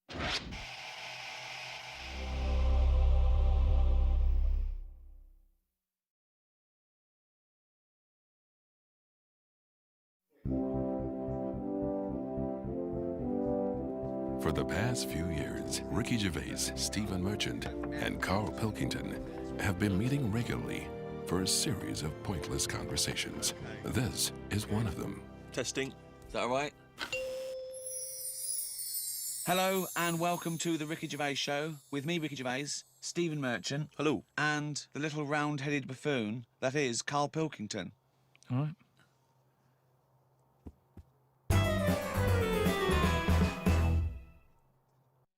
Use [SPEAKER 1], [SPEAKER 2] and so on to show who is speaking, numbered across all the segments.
[SPEAKER 1] For the past few years, Ricky Gervais, Stephen Merchant, and Karl Pilkington have been meeting regularly for a series of pointless conversations. This is one of them.
[SPEAKER 2] Testing. Is that all right?
[SPEAKER 3] Hello and welcome to the Ricky Gervais Show with me, Ricky Gervais, Stephen Merchant.
[SPEAKER 2] Hello.
[SPEAKER 3] And the little round-headed buffoon that is Karl Pilkington.
[SPEAKER 4] All right.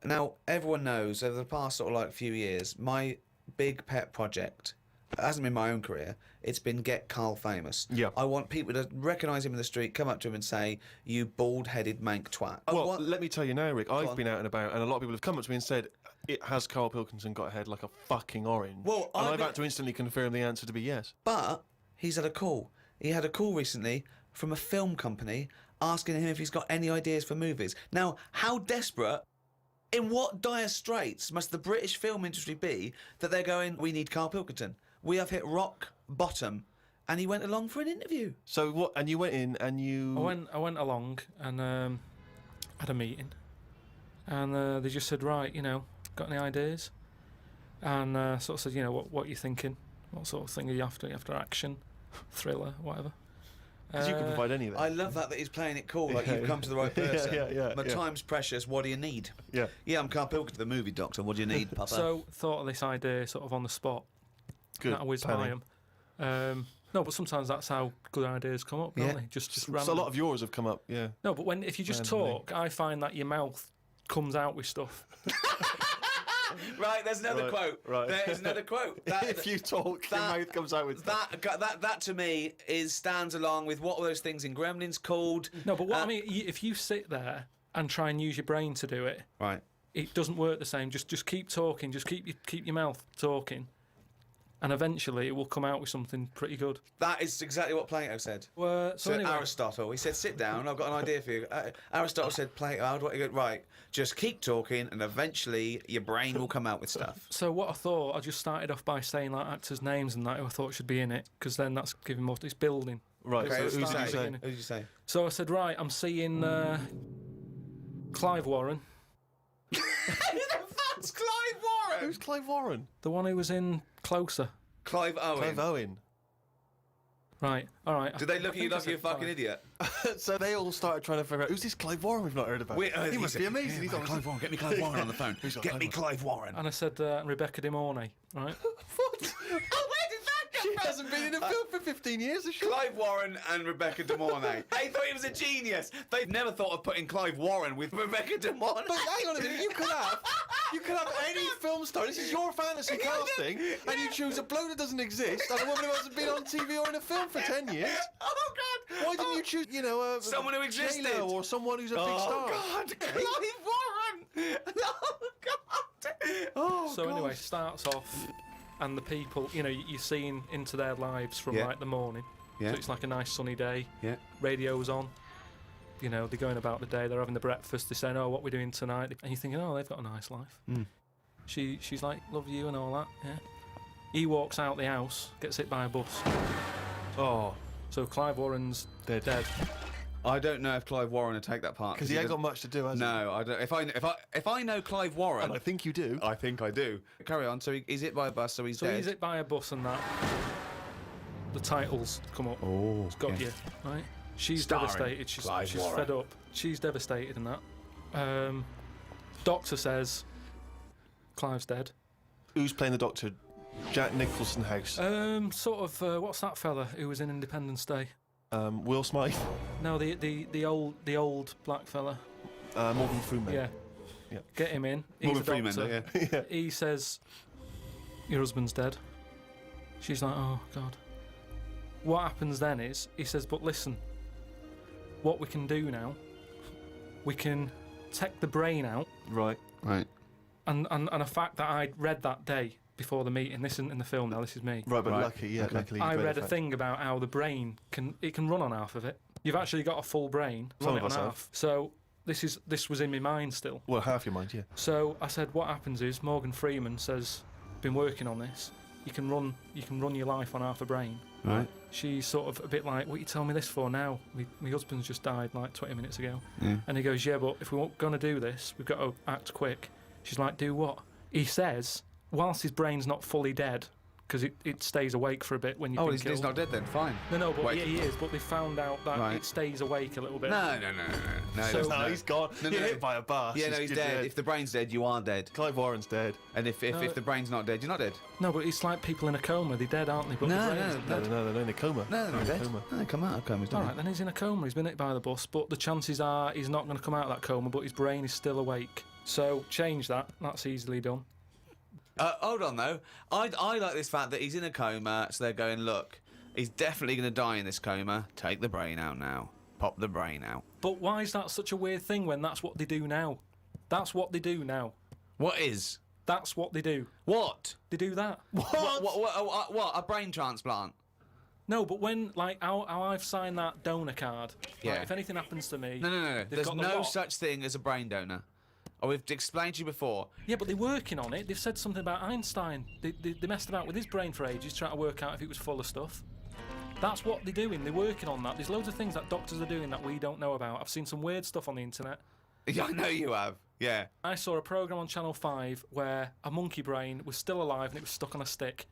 [SPEAKER 3] Now, everyone knows over the past few years, my big pet project, it hasn't been my own career, it's been get Karl famous.
[SPEAKER 4] Yeah.
[SPEAKER 3] I want people to recognise him in the street, come up to him and say, "You bald-headed mank twat."
[SPEAKER 4] Well, let me tell you now, Rick, I've been out and about, and a lot of people have come up to me and said, has Karl Pilkington got a head like a fucking orange?
[SPEAKER 3] Well,
[SPEAKER 4] and I've had to instantly confirm the answer to be yes.
[SPEAKER 3] But he's had a call. He had a call recently from a film company asking him if he's got any ideas for movies. Now, how desperate, in what dire straits must the British film industry be that they're going, "We need Karl Pilkington. We have hit rock bottom," and he went along for an interview.
[SPEAKER 4] So what? And you went in and you...
[SPEAKER 5] I went along and had a meeting, and they just said, right, got any ideas? And sort of said, what are you thinking? What sort of thing are you after? Are you after action, thriller, whatever?
[SPEAKER 4] Because you can provide anything.
[SPEAKER 3] I love that he's playing it cool, like you've come to the right person. My time's precious, what do you need?
[SPEAKER 4] Yeah,
[SPEAKER 3] I'm Karl Pilkington, the movie doctor, what do you need, Papa?
[SPEAKER 5] So, thought of this idea sort of on the spot.
[SPEAKER 4] Good.
[SPEAKER 5] That whiz by him. No, but sometimes that's how good ideas come up, don't they? Just random.
[SPEAKER 4] So a lot of yours have come up, yeah.
[SPEAKER 5] No, but if you just talk, I find that your mouth comes out with stuff.
[SPEAKER 3] Right, there's another quote.
[SPEAKER 4] Right.
[SPEAKER 3] There's another quote.
[SPEAKER 4] If you talk, your mouth comes out with
[SPEAKER 3] that to me stands along with what were those things in Gremlins called.
[SPEAKER 5] No, but what I mean, if you sit there and try and use your brain to do it,
[SPEAKER 3] right,
[SPEAKER 5] it doesn't work the same. Just keep talking. Just keep your mouth talking, and eventually it will come out with something pretty good.
[SPEAKER 3] That is exactly what Plato said.
[SPEAKER 5] So anyway,
[SPEAKER 3] Aristotle, he said, "Sit down, I've got an idea for you." Aristotle said, "Plato, how do I go?" Right, just keep talking, and eventually your brain will come out with stuff.
[SPEAKER 5] So what I thought, I just started off by saying like actors' names and that who I thought should be in it, because then that's giving more. It's building.
[SPEAKER 4] Right.
[SPEAKER 3] Okay,
[SPEAKER 4] So
[SPEAKER 3] who
[SPEAKER 4] did
[SPEAKER 3] did you say?
[SPEAKER 5] So I said, right, I'm seeing Clive Warren.
[SPEAKER 3] Who the fuck's Clive Warren?
[SPEAKER 4] Who's Clive Warren?
[SPEAKER 5] The one who was in Closer.
[SPEAKER 3] Clive Owen.
[SPEAKER 4] Clive Owen.
[SPEAKER 5] Right, all right.
[SPEAKER 3] Did they look at you like you're a fucking idiot?
[SPEAKER 4] So they all started trying to figure out, who's this Clive Warren we've not heard about? He must be amazing. He's
[SPEAKER 3] Clive Warren, get me Clive Warren on the phone. Get me Clive Warren.
[SPEAKER 5] And I said Rebecca De Mornay, right?
[SPEAKER 4] What? Oh, where did that come from? She hasn't been in a film for 15 years, has she?
[SPEAKER 3] Clive Warren and Rebecca De Mornay. They thought he was a genius. They've never thought of putting Clive Warren with Rebecca De Mornay.
[SPEAKER 4] But hang on a minute, you could have any film star. This is your fantasy casting, and you choose a bloke that doesn't exist and a woman who hasn't been on TV or in a film for 10 years.
[SPEAKER 3] Oh, God.
[SPEAKER 4] Why didn't you choose,
[SPEAKER 3] someone who existed?
[SPEAKER 4] J-Lo or someone who's a big star?
[SPEAKER 3] Oh, God. Clive Warren. Oh, God. Oh,
[SPEAKER 5] So
[SPEAKER 3] God.
[SPEAKER 5] anyway, starts off, and the people, you're seeing into their lives from like the morning.
[SPEAKER 3] Yeah.
[SPEAKER 5] So it's like a nice sunny day.
[SPEAKER 3] Yeah.
[SPEAKER 5] Radio's on. They're going about the day. They're having the breakfast. They're saying, "Oh, what we're doing tonight?" And you're thinking, "Oh, they've got a nice life."
[SPEAKER 3] Mm.
[SPEAKER 5] She's like, "Love you" and all that. Yeah. He walks out the house, gets hit by a bus.
[SPEAKER 4] Oh.
[SPEAKER 5] So Clive Warren's dead.
[SPEAKER 3] I don't know if Clive Warren would take that part
[SPEAKER 4] Because he ain't got much to do, has he?
[SPEAKER 3] No, I don't. If I know Clive Warren,
[SPEAKER 4] And I think you do.
[SPEAKER 3] I think I do. Carry on. So he's hit by a bus, so he's dead.
[SPEAKER 5] He's hit by a bus and that. The titles come up.
[SPEAKER 3] Oh,
[SPEAKER 5] it's got you, right? She's
[SPEAKER 3] Starring
[SPEAKER 5] devastated. She's
[SPEAKER 3] Warren.
[SPEAKER 5] fed up. She's devastated in that. Doctor says Clive's dead.
[SPEAKER 4] Who's playing the Doctor? Jack Nicholson House.
[SPEAKER 5] What's that fella who was in Independence Day?
[SPEAKER 4] Will Smythe.
[SPEAKER 5] No, the old black fella.
[SPEAKER 4] Morgan Freeman.
[SPEAKER 5] Yeah. Get him in. He's
[SPEAKER 3] Morgan
[SPEAKER 5] a
[SPEAKER 3] Freeman,
[SPEAKER 5] doctor.
[SPEAKER 3] yeah.
[SPEAKER 5] He says, "Your husband's dead." She's like, "Oh God." What happens then is he says, "But listen, what we can do now, we can take the brain out."
[SPEAKER 4] Right.
[SPEAKER 5] And a fact that I read that day before the meeting. This isn't in the film now. This is me.
[SPEAKER 4] Right, but luckily,
[SPEAKER 5] I read a thing about how the brain can run on half of it. You've actually got a full brain.
[SPEAKER 4] Some
[SPEAKER 5] Run
[SPEAKER 4] of
[SPEAKER 5] it
[SPEAKER 4] us
[SPEAKER 5] on
[SPEAKER 4] have.
[SPEAKER 5] half. So this was in my mind still.
[SPEAKER 4] Well, half your mind, yeah.
[SPEAKER 5] So I said, what happens is Morgan Freeman says, been working on this. You can run your life on half a brain.
[SPEAKER 3] Right.
[SPEAKER 5] She's sort of a bit like, what are you telling me this for now? My husband's just died like 20 minutes ago.
[SPEAKER 3] Yeah.
[SPEAKER 5] And he goes, yeah, but if we're going to do this, we've got to act quick. She's like, do what? He says, whilst his brain's not fully dead, because it stays awake for a bit when you've been killed.
[SPEAKER 3] He's not dead then, fine.
[SPEAKER 5] No, but
[SPEAKER 3] Wait.
[SPEAKER 5] he is, but they found out that
[SPEAKER 3] Right.
[SPEAKER 5] it stays awake a little bit.
[SPEAKER 3] No.
[SPEAKER 5] So-
[SPEAKER 4] No, he's gone. You're hit by a bus.
[SPEAKER 3] Yeah, no, he's dead. If the brain's dead, you are dead.
[SPEAKER 4] Clive Warren's dead.
[SPEAKER 3] And if the brain's not dead, you're not dead.
[SPEAKER 5] No, but it's like people in a coma. They're dead, aren't they? But the brain's dead.
[SPEAKER 4] No, they're in a coma.
[SPEAKER 3] No, they're not
[SPEAKER 4] They're in
[SPEAKER 3] dead.
[SPEAKER 4] a coma.
[SPEAKER 3] No, they come out of comas, don't
[SPEAKER 5] All right, then he's in a coma. He's been hit by the bus, but the chances are he's not going to come out of that coma, but his brain is still awake. So change that. That's easily done.
[SPEAKER 3] Hold on, though. I like this fact that he's in a coma, so they're going, look, he's definitely going to die in this coma. Take the brain out now. Pop the brain out.
[SPEAKER 5] But why is that such a weird thing when that's what they do now? That's what they do now.
[SPEAKER 3] What is?
[SPEAKER 5] That's what they do.
[SPEAKER 3] What?
[SPEAKER 5] They do that.
[SPEAKER 3] What? A brain transplant?
[SPEAKER 5] No, but when, like, how I've signed that donor card,
[SPEAKER 3] Yeah.
[SPEAKER 5] like, if anything happens to me...
[SPEAKER 3] No.
[SPEAKER 5] they've
[SPEAKER 3] There's
[SPEAKER 5] got the
[SPEAKER 3] no
[SPEAKER 5] lot.
[SPEAKER 3] such thing as a brain donor. Oh, we've explained to you before.
[SPEAKER 5] Yeah, but they're working on it. They've said something about Einstein. They messed about with his brain for ages, trying to work out if it was full of stuff. That's what they're doing. They're working on that. There's loads of things that doctors are doing that we don't know about. I've seen some weird stuff on the internet.
[SPEAKER 3] Yeah, I know you have. Yeah.
[SPEAKER 5] I saw a programme on Channel 5 where a monkey brain was still alive and it was stuck on a stick.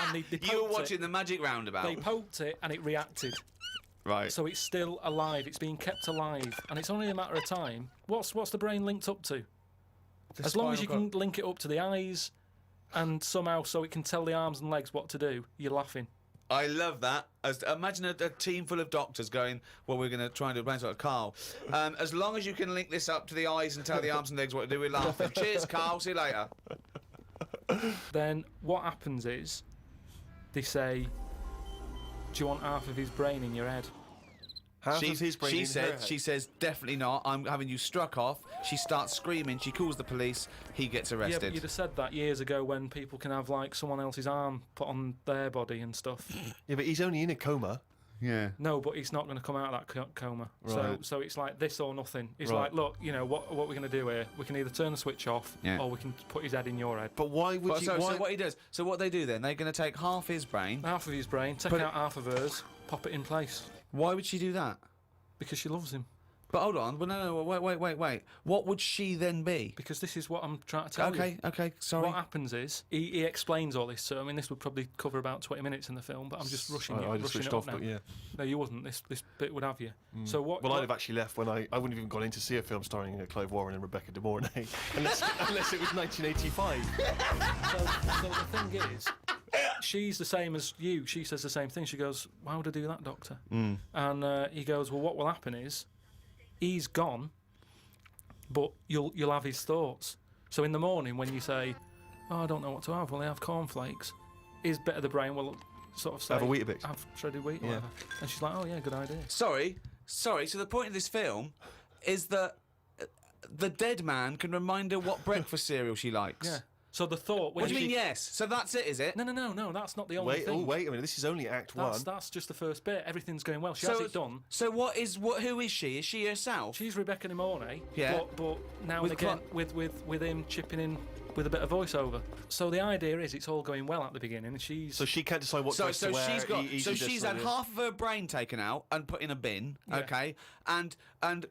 [SPEAKER 5] And they
[SPEAKER 3] You were
[SPEAKER 5] poked
[SPEAKER 3] watching
[SPEAKER 5] it.
[SPEAKER 3] the Magic Roundabout.
[SPEAKER 5] They poked it and it reacted.
[SPEAKER 3] Right.
[SPEAKER 5] So it's still alive. It's being kept alive, and it's only a matter of time. What's the brain linked up to? As long as you can link it up to the eyes, and somehow so it can tell the arms and legs what to do, you're laughing.
[SPEAKER 3] I love that. Imagine a team full of doctors going, well, we're going to try and do a brain transplant. Carl, as long as you can link this up to the eyes and tell the arms and legs what to do, we're laughing. Cheers, Carl. See you later.
[SPEAKER 5] Then what happens is, they say, do you want half of his brain in your head?
[SPEAKER 4] Half of his brain in her head.
[SPEAKER 3] She says, definitely not. I'm having you struck off. She starts screaming. She calls the police. He gets
[SPEAKER 5] Yeah,
[SPEAKER 3] arrested.
[SPEAKER 5] but you'd have said that years ago when people can have, like, someone else's arm put on their body and stuff.
[SPEAKER 4] Yeah, but he's only in a coma.
[SPEAKER 3] Yeah.
[SPEAKER 5] No, but he's not going to come out of that coma.
[SPEAKER 4] Right.
[SPEAKER 5] So it's like this or nothing. It's
[SPEAKER 4] Right.
[SPEAKER 5] like, look, you know, what we're going to do here, we can either turn the switch off or we can put his head in your head.
[SPEAKER 4] But why would
[SPEAKER 3] So what he does? So what they do then? They're going to take half his brain.
[SPEAKER 5] Half of his brain, take out half of hers, pop it in place.
[SPEAKER 3] Why would she do that?
[SPEAKER 5] Because she loves him.
[SPEAKER 3] But hold on. Well, no. Wait. What would she then be?
[SPEAKER 5] Because this is what I'm trying to tell you.
[SPEAKER 3] Okay. Sorry.
[SPEAKER 5] What happens is, he explains all this, so I mean, this would probably cover about 20 minutes in the film, but I'm just rushing
[SPEAKER 4] I just
[SPEAKER 5] rushing
[SPEAKER 4] switched
[SPEAKER 5] it
[SPEAKER 4] off,
[SPEAKER 5] up now.
[SPEAKER 4] but yeah.
[SPEAKER 5] No, you wouldn't. This bit would have you. So what?
[SPEAKER 4] Well, I'd have actually left when I wouldn't have even gone in to see a film starring Clive Warren and Rebecca De Mornay, unless it was 1985.
[SPEAKER 5] So the thing is, she's the same as you. She says the same thing. She goes, "Why would I do that, doctor?" And he goes, "Well, what will happen is, he's gone, but you'll have his thoughts. So in the morning when you say, oh, I don't know what to have, well, I have cornflakes, his bit of the brain will sort of say,
[SPEAKER 4] Have a Weetabix.
[SPEAKER 5] Have shredded wheat, or
[SPEAKER 4] Yeah.
[SPEAKER 5] whatever." And she's like, oh yeah, good idea.
[SPEAKER 3] Sorry. So the point of this film is that the dead man can remind her what breakfast cereal she likes.
[SPEAKER 5] Yeah. So the thought.
[SPEAKER 3] What do you mean? Yes. So that's it, is it?
[SPEAKER 5] No. That's not the only
[SPEAKER 4] Wait,
[SPEAKER 5] thing.
[SPEAKER 4] wait a minute. This is only Act One.
[SPEAKER 5] That's just the first bit. Everything's going well. She has it done.
[SPEAKER 3] So who is she? Is she herself?
[SPEAKER 5] She's Rebecca De Mornay.
[SPEAKER 3] Yeah.
[SPEAKER 5] But now
[SPEAKER 3] With
[SPEAKER 5] and again, with him chipping in with a bit of voiceover. So the idea is it's all going well at the beginning, and she's.
[SPEAKER 4] So she can't decide what dress to wear.
[SPEAKER 3] She's had half of her brain taken out and put in a bin,
[SPEAKER 5] Yeah.
[SPEAKER 3] okay? And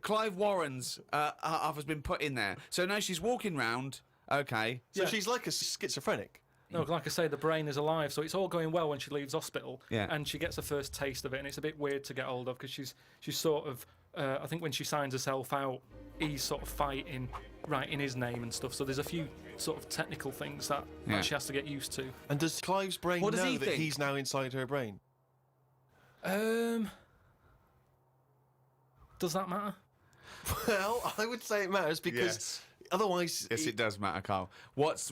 [SPEAKER 3] Clive Warren's half has been put in there. So now she's walking round, okay?
[SPEAKER 4] So
[SPEAKER 5] Yeah.
[SPEAKER 4] she's like a schizophrenic.
[SPEAKER 5] No, like I say, the brain is alive, so it's all going well when she leaves hospital,
[SPEAKER 3] Yeah.
[SPEAKER 5] and she gets a first taste of it, and it's a bit weird to get hold of because she's sort of, I think when she signs herself out, he's sort of fighting right in his name and stuff. So there's a few sort of technical things that she has to get used to.
[SPEAKER 4] And does Clive's brain
[SPEAKER 3] What does
[SPEAKER 4] know
[SPEAKER 3] he
[SPEAKER 4] that
[SPEAKER 3] think?
[SPEAKER 4] he's now inside her brain?
[SPEAKER 5] Does that matter?
[SPEAKER 4] Well, I would say it matters because
[SPEAKER 3] Yes.
[SPEAKER 4] otherwise,
[SPEAKER 3] Yes, it does matter, Carl. What's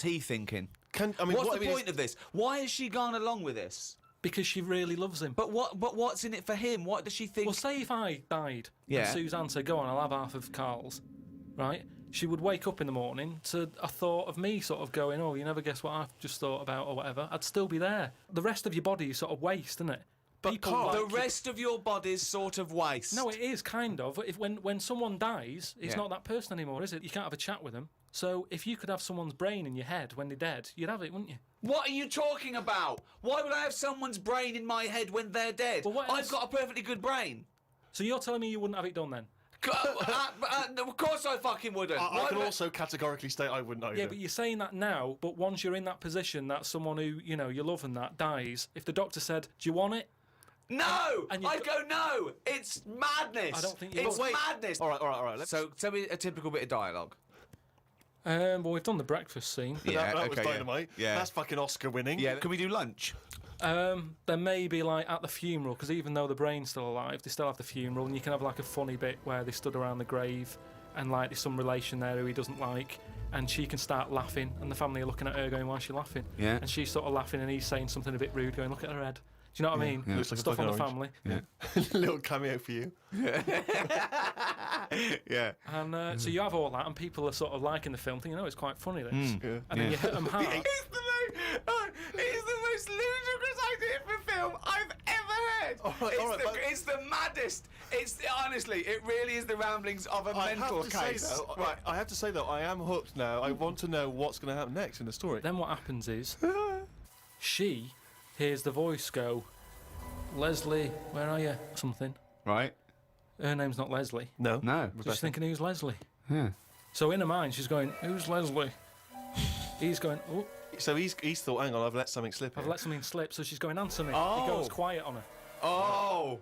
[SPEAKER 3] he thinking?
[SPEAKER 4] what's
[SPEAKER 3] What's the point of this? Why has she gone along with this?
[SPEAKER 5] Because she really loves him.
[SPEAKER 3] But what's in it for him? What does she think?
[SPEAKER 5] Well, say if I died
[SPEAKER 3] Yeah.
[SPEAKER 5] and Suzanne said, go on, I'll have half of Karl's, right? She would wake up in the morning to a thought of me sort of going, oh, you never guess what I've just thought about or whatever. I'd still be there. The rest of your body is sort of waste, isn't it?
[SPEAKER 4] But
[SPEAKER 5] people
[SPEAKER 4] Karl,
[SPEAKER 3] The
[SPEAKER 5] like
[SPEAKER 3] rest of your body's sort of waste.
[SPEAKER 5] No, it is kind of. If when someone dies, it's
[SPEAKER 3] Yeah.
[SPEAKER 5] not that person anymore, is it? You can't have a chat with them. So if you could have someone's brain in your head when they're dead, you'd have it, wouldn't you?
[SPEAKER 3] What are you talking about? Why would I have someone's brain in my head when they're dead?
[SPEAKER 5] Well, what
[SPEAKER 3] I've
[SPEAKER 5] else?
[SPEAKER 3] got a perfectly good brain.
[SPEAKER 5] So you're telling me you wouldn't have it done then?
[SPEAKER 3] Of course I fucking wouldn't.
[SPEAKER 4] I
[SPEAKER 3] Why
[SPEAKER 4] can
[SPEAKER 3] would
[SPEAKER 4] also categorically state I wouldn't either.
[SPEAKER 5] Yeah, but you're saying that now, but once you're in that position that someone who, you know, you love and that dies, if the doctor said, do you want it?
[SPEAKER 3] No!
[SPEAKER 5] And you've
[SPEAKER 3] I'd go, no! It's madness!
[SPEAKER 5] I don't think you
[SPEAKER 3] It's
[SPEAKER 5] would.
[SPEAKER 3] madness!
[SPEAKER 4] All right. Let's...
[SPEAKER 3] So, tell me a typical bit of dialogue.
[SPEAKER 5] Well, we've done the breakfast scene.
[SPEAKER 3] Yeah,
[SPEAKER 4] that was
[SPEAKER 3] okay, yeah.
[SPEAKER 4] dynamite.
[SPEAKER 3] Yeah.
[SPEAKER 4] That's fucking Oscar winning.
[SPEAKER 3] Yeah, can we do lunch?
[SPEAKER 5] There may be like at the funeral, because even though the brain's still alive, they still have the funeral, and you can have like a funny bit where they stood around the grave, and like there's some relation there who he doesn't like, and she can start laughing, and the family are looking at her going, "Why is she laughing?"
[SPEAKER 3] Yeah.
[SPEAKER 5] And she's sort of laughing, and he's saying something a bit rude, going, "Look at her head." Do you know what I mean?
[SPEAKER 3] Yeah.
[SPEAKER 4] Looks like a
[SPEAKER 5] Stuff on the
[SPEAKER 4] fucking
[SPEAKER 5] family.
[SPEAKER 3] Yeah.
[SPEAKER 4] Little cameo for you.
[SPEAKER 3] Yeah.
[SPEAKER 5] And so you have all that, and people are sort of liking the film, thinking, "Oh, it's quite funny." This,
[SPEAKER 4] Yeah.
[SPEAKER 5] and then you hit them hard.
[SPEAKER 3] It's the most ludicrous idea for film I've ever heard.
[SPEAKER 4] All right, but-
[SPEAKER 3] It's the maddest. Honestly, it really is the ramblings of a mental case.
[SPEAKER 4] I have to say though, I am hooked now. I want to know what's going to happen next in the story.
[SPEAKER 5] Then what happens is, she hears the voice go, "Leslie, where are you?" Something.
[SPEAKER 3] Right?
[SPEAKER 5] Her name's not Leslie.
[SPEAKER 4] No.
[SPEAKER 3] No.
[SPEAKER 5] So she's thinking, "Who's Leslie?"
[SPEAKER 3] Yeah.
[SPEAKER 5] So in her mind, she's going, "Who's Leslie?" He's going, "Oh,
[SPEAKER 4] So he's thought, hang on, I've let something slip.
[SPEAKER 5] I've
[SPEAKER 4] here.
[SPEAKER 5] let something slip." So she's going, "Answer me."
[SPEAKER 3] Oh.
[SPEAKER 5] He goes quiet on her.
[SPEAKER 3] Oh.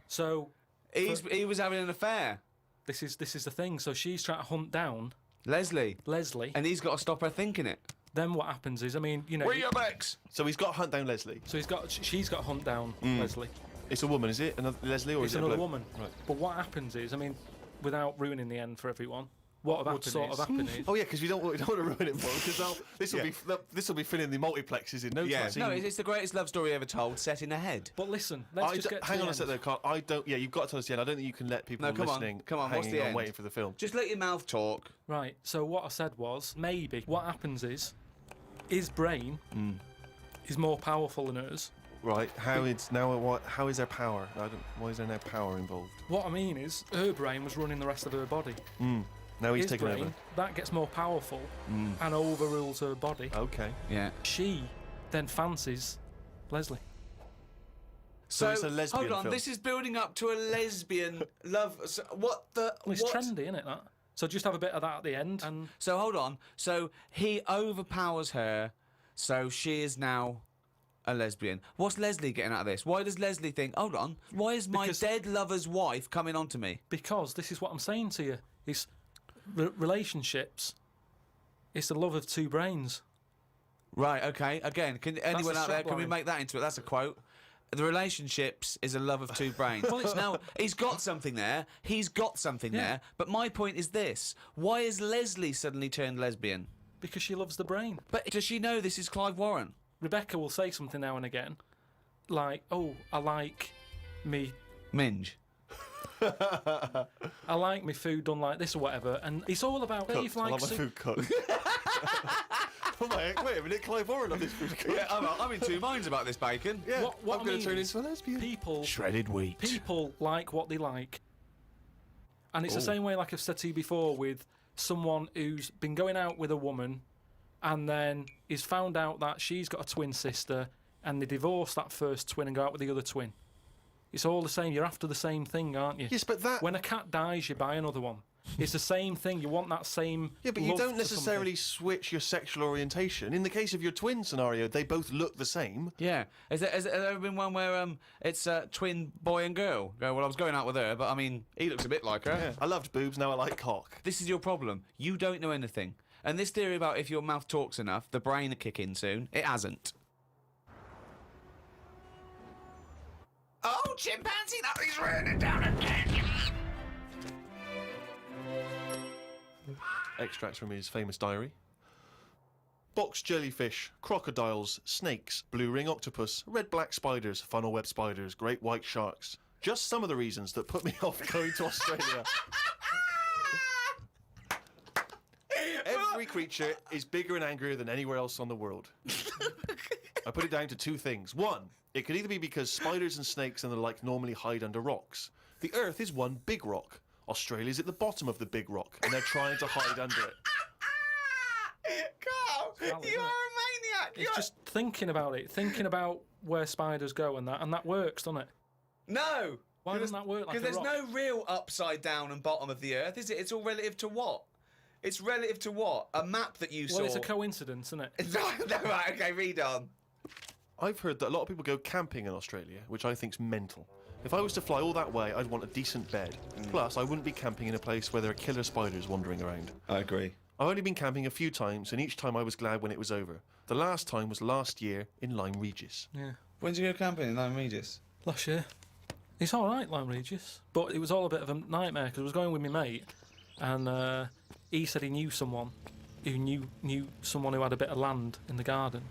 [SPEAKER 5] So
[SPEAKER 3] He was having an affair.
[SPEAKER 5] this is the thing. So she's trying to hunt down
[SPEAKER 3] Leslie.
[SPEAKER 5] Leslie.
[SPEAKER 3] And he's got to stop her thinking it.
[SPEAKER 5] Then what happens is, I mean, you know.
[SPEAKER 3] Where are your Bex?
[SPEAKER 4] So he's got to hunt down Leslie.
[SPEAKER 5] So she's got to hunt down Leslie.
[SPEAKER 4] It's a woman, is it? Another Leslie, or
[SPEAKER 5] It's
[SPEAKER 4] is it a
[SPEAKER 5] another
[SPEAKER 4] bloke?
[SPEAKER 5] woman.
[SPEAKER 4] Right.
[SPEAKER 5] But what happens is, I mean, without ruining the end for everyone, what would sort of happen is.
[SPEAKER 4] Oh yeah, because we don't want to ruin it for him, because this will be filling the multiplexes in no time.
[SPEAKER 3] No, it's the greatest love story ever told, set in a head.
[SPEAKER 5] But listen, let's just get to
[SPEAKER 4] hang
[SPEAKER 5] the
[SPEAKER 4] on a
[SPEAKER 5] end.
[SPEAKER 4] sec though, Carl. I don't. Yeah, you've got to tell us the end. I don't think you can let people
[SPEAKER 3] No, come on,
[SPEAKER 4] listening
[SPEAKER 3] come on, what's
[SPEAKER 4] hanging
[SPEAKER 3] the
[SPEAKER 4] on
[SPEAKER 3] end?
[SPEAKER 4] waiting for the film.
[SPEAKER 3] Just let your mouth talk.
[SPEAKER 5] Right, so what I said was, maybe what happens is, his brain is more powerful than hers.
[SPEAKER 4] Right. How is there power? Why is there no power involved?
[SPEAKER 5] What I mean is, her brain was running the rest of her body.
[SPEAKER 4] Now he's
[SPEAKER 5] His
[SPEAKER 4] taken
[SPEAKER 5] brain,
[SPEAKER 4] over.
[SPEAKER 5] that gets more powerful and overrules her body.
[SPEAKER 4] Okay.
[SPEAKER 3] Yeah.
[SPEAKER 5] She then fancies Leslie.
[SPEAKER 4] So it's a lesbian
[SPEAKER 3] hold on,
[SPEAKER 4] film.
[SPEAKER 3] this is building up to a lesbian love. So what the?
[SPEAKER 5] Well, it's
[SPEAKER 3] what?
[SPEAKER 5] trendy, isn't it, that? So just have a bit of that at the end, and
[SPEAKER 3] So hold on. So he overpowers her, so she is now a lesbian. What's Leslie getting out of this? Why does Leslie think, hold on, why is my
[SPEAKER 5] Because-
[SPEAKER 3] dead lover's wife coming on to me?
[SPEAKER 5] because this is what I'm saying to you, it's relationships. It's the love of two brains.
[SPEAKER 3] Right, okay. Again, can anyone
[SPEAKER 5] a
[SPEAKER 3] out there, can we
[SPEAKER 5] strapline.
[SPEAKER 3] make that into it? That's a quote. The relationships is a love of two brains. Now, he's got something there. He's got something there. But my point is this. Why is Leslie suddenly turned lesbian?
[SPEAKER 5] Because she loves the brain.
[SPEAKER 3] But does she know this is Clive Warren?
[SPEAKER 5] Rebecca will say something now and again, like, "Oh, I like me
[SPEAKER 3] Minge.
[SPEAKER 5] I like my food done like this or whatever," and it's all about Dave
[SPEAKER 4] I like
[SPEAKER 5] likes
[SPEAKER 4] my food cooked. Oh my, wait a minute, Clive Warren on this food cooked.
[SPEAKER 3] Yeah, I'm in two minds about this bacon.
[SPEAKER 4] Yeah,
[SPEAKER 5] What
[SPEAKER 4] I'm
[SPEAKER 5] I
[SPEAKER 4] going
[SPEAKER 5] mean
[SPEAKER 4] to turn
[SPEAKER 5] is
[SPEAKER 4] into a lesbian.
[SPEAKER 5] people
[SPEAKER 3] Shredded wheat.
[SPEAKER 5] people like what they like, and it's the same way, like I've said to you before, with someone who's been going out with a woman, and then is found out that she's got a twin sister, and they divorce that first twin and go out with the other twin. It's all the same. You're after the same thing, aren't you?
[SPEAKER 4] Yes, but that.
[SPEAKER 5] When a cat dies, you buy another one. It's the same thing. You want that same.
[SPEAKER 4] Yeah, but you
[SPEAKER 5] love
[SPEAKER 4] don't
[SPEAKER 5] for
[SPEAKER 4] necessarily switch your sexual orientation. In the case of your twin scenario, they both look the same.
[SPEAKER 3] Yeah. Has there ever been one where it's a twin boy and girl? Go, well, I was going out with her, but I mean, he looks a bit like her.
[SPEAKER 4] Yeah. I loved boobs, now I like cock.
[SPEAKER 3] This is your problem. You don't know anything. And this theory about if your mouth talks enough, the brain will kick in soon. It hasn't. Oh, chimpanzee, that is raining down again.
[SPEAKER 4] Extracts from his famous diary. Box jellyfish, crocodiles, snakes, blue ring octopus, red-black spiders, funnel web spiders, great white sharks. Just some of the reasons that put me off going to Australia. Every creature is bigger and angrier than anywhere else on the world. I put it down to two things. One, it could either be because spiders and snakes and the like normally hide under rocks. The Earth is one big rock. Australia's at the bottom of the big rock, and they're trying to hide under it.
[SPEAKER 3] Carl,
[SPEAKER 5] Well,
[SPEAKER 3] you
[SPEAKER 5] isn't
[SPEAKER 3] are
[SPEAKER 5] it?
[SPEAKER 3] a maniac.
[SPEAKER 5] It's just thinking about it, thinking about where spiders go and that works, doesn't it?
[SPEAKER 3] No.
[SPEAKER 5] Why doesn't that work like a
[SPEAKER 3] Because there's
[SPEAKER 5] rock?
[SPEAKER 3] no real upside down and bottom of the Earth, is it? It's all relative to what? It's relative to what? A map that you saw.
[SPEAKER 5] Well, it's a coincidence, isn't it?
[SPEAKER 3] No, right, okay, read on.
[SPEAKER 4] I've heard that a lot of people go camping in Australia, which I think's mental. If I was to fly all that way, I'd want a decent bed. Plus, I wouldn't be camping in a place where there are killer spiders wandering around.
[SPEAKER 3] I agree.
[SPEAKER 4] I've only been camping a few times, and each time I was glad when it was over. The last time was last year in Lyme Regis.
[SPEAKER 5] Yeah.
[SPEAKER 3] When did you go camping in Lyme Regis?
[SPEAKER 5] Last year. It's all right, Lyme Regis, but it was all a bit of a nightmare because I was going with my mate, and he said he knew someone who knew someone who had a bit of land in the garden.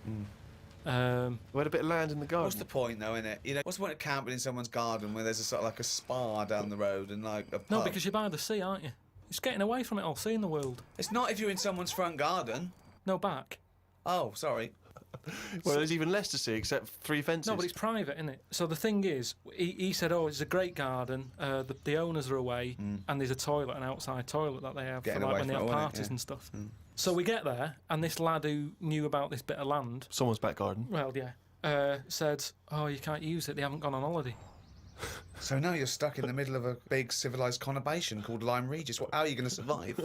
[SPEAKER 4] We had a bit of land in the garden.
[SPEAKER 3] What's the point, though, innit? You know, what's the point of camping in someone's garden where there's a sort of like a spa down the road and like a pub?
[SPEAKER 5] No, because you're by the sea, aren't you? It's getting away from it all, seeing the world.
[SPEAKER 3] It's not if you're in someone's front garden.
[SPEAKER 5] No back.
[SPEAKER 3] Oh, sorry.
[SPEAKER 4] Well, there's even less to see except 3 fences.
[SPEAKER 5] No, but it's private, isn't it? So the thing is, he said, oh, it's a great garden. The owners are away, and there's a toilet, an outside toilet that they have
[SPEAKER 3] Getting
[SPEAKER 5] for like
[SPEAKER 3] away
[SPEAKER 5] when they
[SPEAKER 3] from
[SPEAKER 5] have
[SPEAKER 3] it all, innit?
[SPEAKER 5] parties
[SPEAKER 3] Yeah.
[SPEAKER 5] and stuff. So we get there, and this lad who knew about this bit of land,
[SPEAKER 4] Someone's back garden.
[SPEAKER 5] well, said, oh, you can't use it. They haven't gone on holiday.
[SPEAKER 3] So now you're stuck in the middle of a big civilised conurbation called Lyme Regis. How are you going to survive?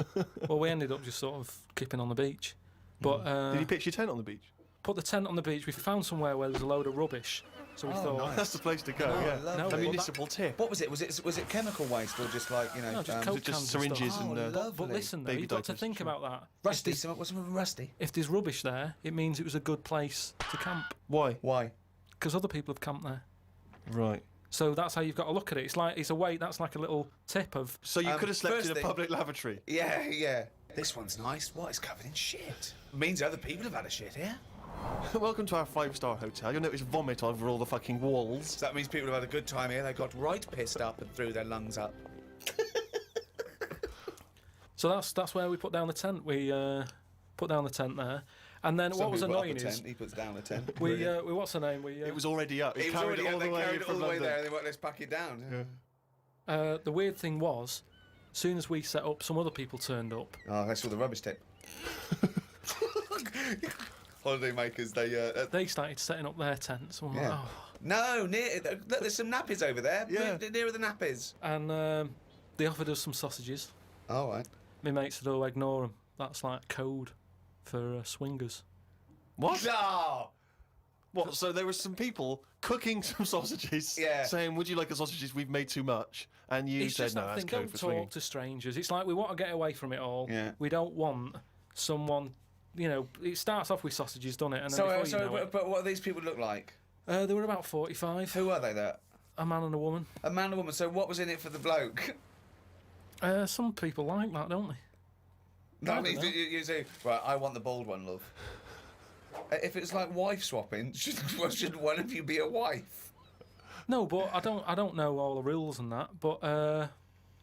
[SPEAKER 5] Well, we ended up just sort of keeping on the beach. But
[SPEAKER 4] Did you pitch your tent on the beach?
[SPEAKER 5] put the tent on the beach. We found somewhere where there was a load of rubbish. So we thought,
[SPEAKER 3] nice.
[SPEAKER 4] That's the place to go,
[SPEAKER 3] Oh,
[SPEAKER 4] yeah.
[SPEAKER 3] lovely.
[SPEAKER 4] A
[SPEAKER 5] No,
[SPEAKER 4] municipal tip.
[SPEAKER 3] What was it? Was it chemical waste or just like, you know...
[SPEAKER 5] no, just
[SPEAKER 4] Was
[SPEAKER 5] Coke
[SPEAKER 4] it just
[SPEAKER 5] cans and
[SPEAKER 4] syringes
[SPEAKER 5] stuff.
[SPEAKER 4] and...
[SPEAKER 3] Oh,
[SPEAKER 5] But listen, though,
[SPEAKER 4] baby
[SPEAKER 5] you've got to
[SPEAKER 4] diapers,
[SPEAKER 5] think
[SPEAKER 4] sure.
[SPEAKER 5] about that.
[SPEAKER 3] Rusty, what's with rusty?
[SPEAKER 5] If there's rubbish there, it means it was a good place to camp.
[SPEAKER 4] Why?
[SPEAKER 3] Why?
[SPEAKER 5] Because other people have camped there.
[SPEAKER 4] Right.
[SPEAKER 5] So that's how you've got to look at it. It's a way. That's like a little tip of.
[SPEAKER 4] So you could have slept
[SPEAKER 3] first
[SPEAKER 4] in a
[SPEAKER 3] thing-
[SPEAKER 4] public lavatory.
[SPEAKER 3] Yeah. This one's nice. What? It's covered in shit. Means other people have had a shit here.
[SPEAKER 4] Welcome to our 5-star hotel. You'll notice vomit over all the fucking walls.
[SPEAKER 3] So that means people have had a good time here. They got right pissed up and threw their lungs up.
[SPEAKER 5] So that's where we put down the tent. We put down the tent there, and then what was
[SPEAKER 3] Somebody put up
[SPEAKER 5] annoying
[SPEAKER 3] a
[SPEAKER 5] is
[SPEAKER 3] tent, he puts down a tent.
[SPEAKER 5] we
[SPEAKER 3] Brilliant.
[SPEAKER 5] what's the name? We
[SPEAKER 4] It was already up.
[SPEAKER 3] It was
[SPEAKER 4] carried
[SPEAKER 3] already
[SPEAKER 4] it all
[SPEAKER 3] they
[SPEAKER 4] the way
[SPEAKER 3] carried it all
[SPEAKER 4] from
[SPEAKER 3] the way
[SPEAKER 4] London.
[SPEAKER 3] there and they went, let's pack it down.
[SPEAKER 5] the weird thing was, as soon as we set up, some other people turned up.
[SPEAKER 3] Oh, that's all the rubbish tip. Holiday makers,
[SPEAKER 5] They started setting up their tents. I'm like,
[SPEAKER 3] Yeah.
[SPEAKER 5] oh.
[SPEAKER 3] No, look, there's some nappies over there.
[SPEAKER 4] Yeah.
[SPEAKER 3] Nearer the nappies.
[SPEAKER 5] And they offered us some sausages.
[SPEAKER 3] All right.
[SPEAKER 5] My mate said, "Oh, ignore them. That's like code for swingers."
[SPEAKER 4] What?
[SPEAKER 3] No!
[SPEAKER 4] What? So there were some people cooking some sausages,
[SPEAKER 3] Yeah.
[SPEAKER 4] saying, "Would you like the sausages? We've made too much." And you
[SPEAKER 5] It's
[SPEAKER 4] said,
[SPEAKER 5] just
[SPEAKER 4] "No,
[SPEAKER 5] that
[SPEAKER 4] that's
[SPEAKER 5] thing.
[SPEAKER 4] code
[SPEAKER 5] Don't
[SPEAKER 4] for
[SPEAKER 5] talk
[SPEAKER 4] swinging."
[SPEAKER 5] to strangers. It's like we want to get away from it all.
[SPEAKER 3] Yeah.
[SPEAKER 5] We don't want someone. You know, it starts off with sausages, doesn't it? And then before you know it,
[SPEAKER 3] But what do these people look like?
[SPEAKER 5] they were about 45.
[SPEAKER 3] Who are they there?
[SPEAKER 5] A man and a woman.
[SPEAKER 3] A man and a woman. So what was in it for the bloke?
[SPEAKER 5] Some people like that, don't they?
[SPEAKER 3] That
[SPEAKER 5] don't
[SPEAKER 3] means
[SPEAKER 5] know.
[SPEAKER 3] you say, right, I want the bald one, love. If it's like wife swapping, should one of you be a wife?
[SPEAKER 5] No, but I don't know all the rules and that. But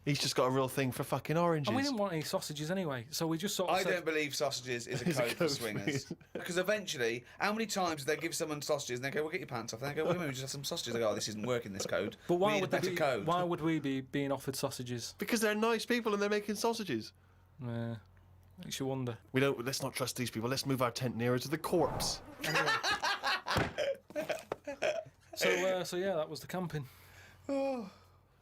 [SPEAKER 4] He's just got a real thing for fucking oranges.
[SPEAKER 5] and we didn't want any sausages anyway, so we just sort of
[SPEAKER 3] I
[SPEAKER 5] said,
[SPEAKER 3] don't believe sausages is a
[SPEAKER 4] Is a
[SPEAKER 3] code for
[SPEAKER 4] code for
[SPEAKER 3] swingers. Because eventually, how many times do they give someone sausages and they go, well, get your pants off. And they go, wait a minute, we just have some sausages. They go, oh, this isn't working, this code.
[SPEAKER 5] But
[SPEAKER 3] we
[SPEAKER 5] why
[SPEAKER 3] need
[SPEAKER 5] would
[SPEAKER 3] a better
[SPEAKER 5] they be,
[SPEAKER 3] code.
[SPEAKER 5] Why would we be being offered sausages?
[SPEAKER 4] Because they're nice people and they're making sausages.
[SPEAKER 5] Makes you wonder.
[SPEAKER 4] We don't. Let's not trust these people. Let's move our tent nearer to the corpse.
[SPEAKER 5] So yeah, that was the camping.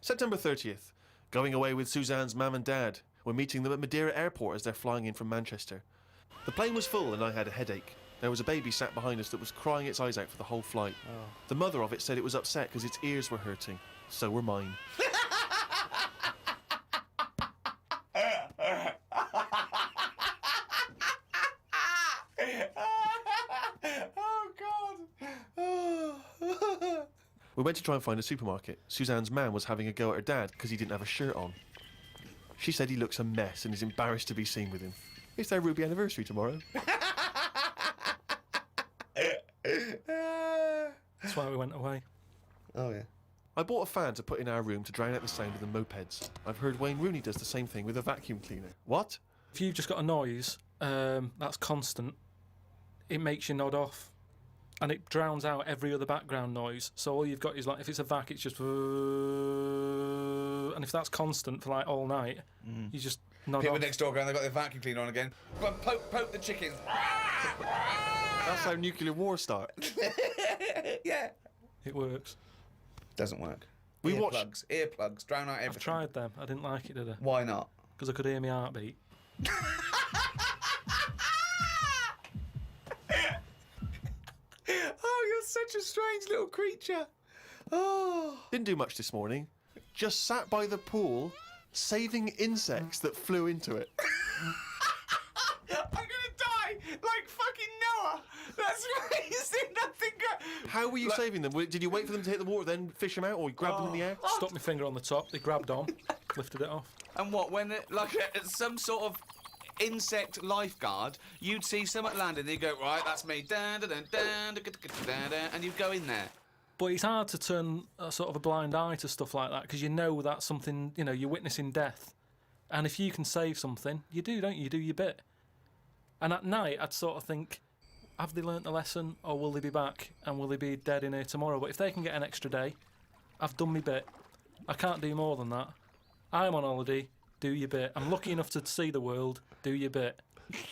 [SPEAKER 4] September 30th. Going away with Suzanne's mum and dad. We're meeting them at Madeira Airport as they're flying in from Manchester. The plane was full and I had a headache. There was a baby sat behind us that was crying its eyes out for the whole flight. The mother of it said it was upset because its ears were hurting. So were mine.
[SPEAKER 3] Oh, God.
[SPEAKER 4] We went to try and find a supermarket. Suzanne's man was having a go at her dad because he didn't have a shirt on. She said he looks a mess and is embarrassed to be seen with him. It's their ruby anniversary tomorrow.
[SPEAKER 5] That's why we went away.
[SPEAKER 3] Oh, yeah.
[SPEAKER 4] I bought a fan to put in our room to drown out the sound of the mopeds. I've heard Wayne Rooney does the same thing with a vacuum cleaner. What?
[SPEAKER 5] If you've just got a noise that's constant, it makes you nod off. and it drowns out every other background noise. So all you've got is like, if it's a vac, it's just, and if that's constant for like all night, you just nod
[SPEAKER 3] People
[SPEAKER 5] off.
[SPEAKER 3] next door going, they've got their vacuum cleaner on again. Go on, poke the chickens.
[SPEAKER 4] That's how nuclear war starts.
[SPEAKER 3] Yeah.
[SPEAKER 5] It works.
[SPEAKER 3] Doesn't work.
[SPEAKER 4] We watched-
[SPEAKER 3] Earplugs, drown out everything.
[SPEAKER 5] I've tried them. I didn't like it, did I?
[SPEAKER 3] Why not?
[SPEAKER 5] Because I could hear my heartbeat.
[SPEAKER 3] Oh, you're such a strange little creature. Oh.
[SPEAKER 4] Didn't do much this morning. Just sat by the pool, saving insects that flew into it.
[SPEAKER 3] I'm gonna die like fucking Noah. That's amazing. Nothing good.
[SPEAKER 4] How were you saving them? Did you wait for them to hit the water, then fish them out, or you grab them in the air?
[SPEAKER 5] Stuck my finger on the top. They grabbed on, lifted it off.
[SPEAKER 3] And what, when it, like some sort of insect lifeguard, you'd see someone landing and you'd go, right, that's me, dun, dun, dun, dun, dun, dun, dun, and you'd go in there.
[SPEAKER 5] But it's hard to turn a sort of a blind eye to stuff like that because you know that's something, you know, you're witnessing death. And if you can save something, you do, don't you? You do your bit. And at night, I'd sort of think, have they learnt the lesson or will they be back and will they be dead in here tomorrow? But if they can get an extra day, I've done my bit. I can't do more than that. I'm on holiday, do your bit. I'm lucky enough to see the world, do your bit.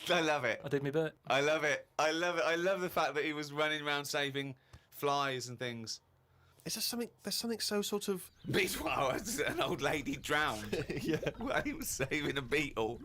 [SPEAKER 3] I love it.
[SPEAKER 5] I did my bit.
[SPEAKER 3] I love it. I love it. I love the fact that he was running around saving flies and things.
[SPEAKER 4] Is there something? There's something so sort of.
[SPEAKER 3] Meanwhile, an old lady drowned
[SPEAKER 4] Yeah.
[SPEAKER 3] while he was saving a beetle.